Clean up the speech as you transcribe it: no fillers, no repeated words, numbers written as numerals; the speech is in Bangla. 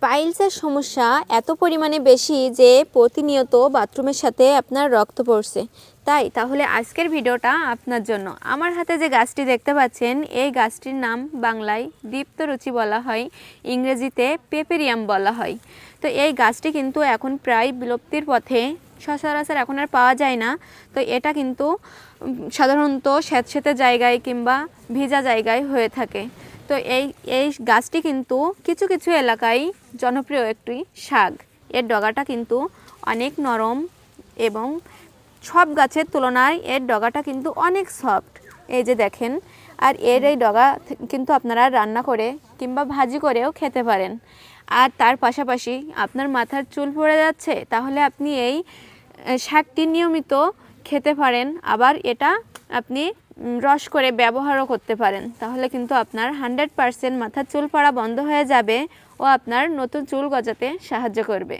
পাইলসের সমস্যা এত পরিমাণে বেশি যে প্রতিনিয়ত বাথরুমের সাথে আপনার রক্ত পড়ছে। তাহলে আজকের ভিডিওটা আপনার জন্য। আমার হাতে যে গাছটি দেখতে পাচ্ছেন, এই গাছটির নাম বাংলায় দীপ্তরুচি বলা হয়, ইংরেজিতে পেপেরিয়াম বলা হয়। তো এই গাছটি কিন্তু এখন প্রায় বিলুপ্তির পথে, সচরাচর এখন আর পাওয়া যায় না। তো এটা কিন্তু সাধারণত স্যাঁতসেঁতে জায়গায় কিংবা ভিজা জায়গায় হয়ে থাকে। তো এই গাছটি কিন্তু কিছু কিছু এলাকায় জনপ্রিয় একটি শাক। এর ডগাটা কিন্তু অনেক নরম এবং সব গাছের তুলনায় এর ডগাটা কিন্তু অনেক সফট। এই যে দেখেন, আর এই ডগা কিন্তু আপনারা রান্না করে কিংবা ভাজি করেও খেতে পারেন। আর তার পাশাপাশি আপনার মাথার চুল পড়ে যাচ্ছে, তাহলে আপনি এই শাকটি নিয়মিত খেতে পারেন। আবার এটা আপনি রস করে ব্যবহারও করতে পারেন। তাহলে কিন্তু আপনার 100% মাথার চুল পড়া বন্ধ হয়ে যাবে ও আপনার নতুন চুল গজাতে সাহায্য করবে।